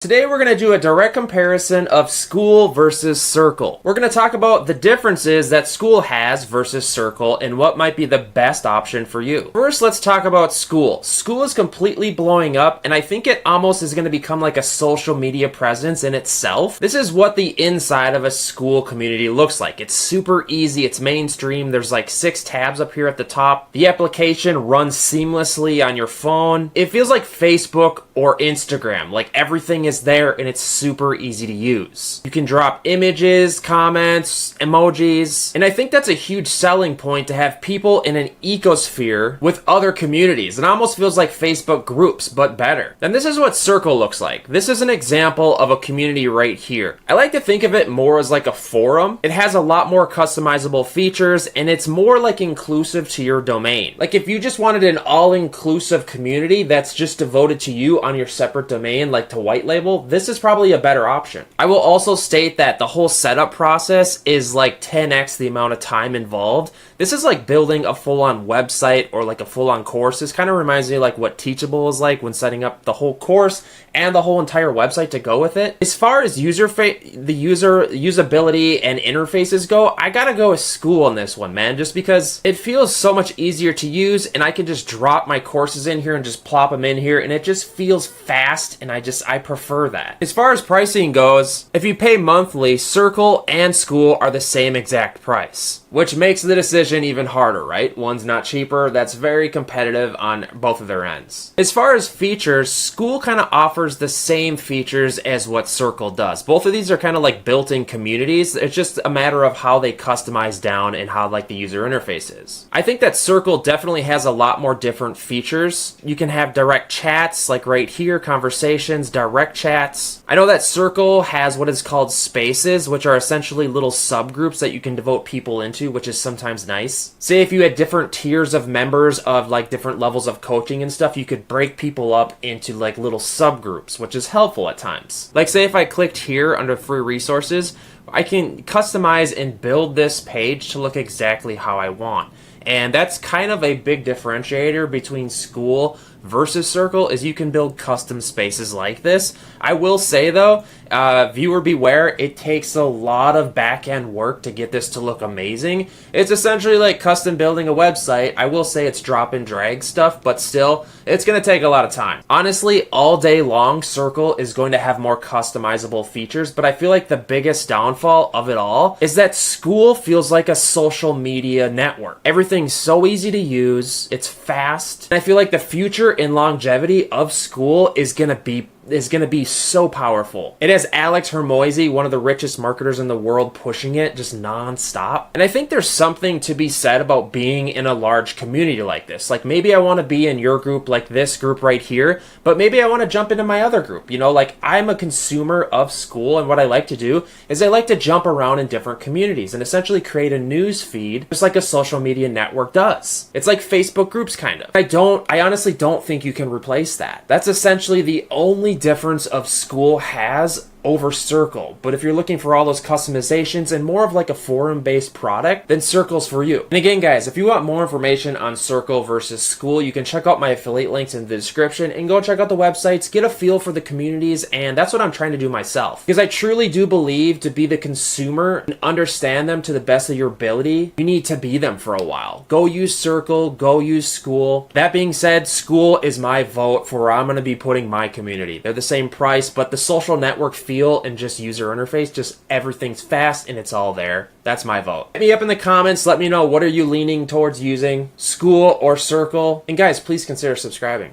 Today we're going to do a direct comparison of Skool versus Circle. We're going to talk about the differences that Skool has versus Circle and what might be the best option for you. First, let's talk about Skool. Skool is completely blowing up, and I think it almost is going to become like a social media presence in itself. This is what the inside of a Skool community looks like. It's super easy, it's mainstream, there's like 6 tabs up here at the top. The application runs seamlessly on your phone. It feels like Facebook or Instagram, like everything is there and it's super easy to use. You can drop images, comments, emojis, and I think that's a huge selling point to have people in an ecosphere with other communities. It almost feels like Facebook groups, but better. And this is what Circle looks like. This is an example of a community right here. I like to think of it more as like a forum. It has a lot more customizable features and it's more like inclusive to your domain. Like if you just wanted an all-inclusive community that's just devoted to you on your separate domain, like to white label, this is probably a better option. I will also state that the whole setup process is like 10x the amount of time involved. This is like building a full-on website or like a full-on course. This kind of reminds me like what Teachable is like when setting up the whole course and the whole entire website to go with it. As far as usability and interfaces go, I gotta go with Skool on this one, man, just because it feels so much easier to use and I can just drop my courses in here and just plop them in here and it just feels fast and I prefer that. As far as pricing goes, if you pay monthly, Circle and Skool are the same exact price, which makes the decision even harder, right? One's not cheaper. That's very competitive on both of their ends. As far as features, Skool kind of offers the same features as what Circle does. Both of these are kind of like built-in communities. It's just a matter of how they customize down and how like the user interface is. I think that Circle definitely has a lot more different features. You can have direct chats like right here, conversations, direct chats. I know that Circle has what is called spaces, which are essentially little subgroups that you can devote people into, which is sometimes nice. Say if you had different tiers of members of like different levels of coaching and stuff, you could break people up into like little subgroups, which is helpful at times. Like say if I clicked here under free resources, I can customize and build this page to look exactly how I want. And that's kind of a big differentiator between Skool versus Circle is you can build custom spaces like this. I will say though, viewer beware, it takes a lot of back-end work to get this to look amazing. It's essentially like custom building a website. I will say it's drop and drag stuff, but still, it's going to take a lot of time. Honestly, all day long, Circle is going to have more customizable features, but I feel like the biggest downfall of it all is that Skool feels like a social media network. Everything's so easy to use, it's fast, and I feel like the future and longevity of Skool is going to be so powerful. It has Alex Hermoisi, one of the richest marketers in the world, pushing it just non-stop. And I think there's something to be said about being in a large community like this. Like maybe I want to be in your group like this group right here, but maybe I want to jump into my other group. You know, like I'm a consumer of Skool, and what I like to do is I like to jump around in different communities and essentially create a news feed just like a social media network does. It's like Facebook groups kind of. I honestly don't think you can replace that. That's essentially the only difference of Skool has over Circle. But if you're looking for all those customizations and more of like a forum-based product, then Circle's for you. And again, guys, if you want more information on Circle versus Skool, you can check out my affiliate links in the description and go check out the websites, get a feel for the communities, and that's what I'm trying to do myself. Because I truly do believe to be the consumer and understand them to the best of your ability, you need to be them for a while. Go use Circle, go use Skool. That being said, Skool is my vote for where I'm going to be putting my community. They're the same price, but the social network feel and just user interface, just everything's fast and it's all there. That's my vote. Hit me up in the comments. Let me know, what are you leaning towards using, Skool or Circle? And guys, please consider subscribing.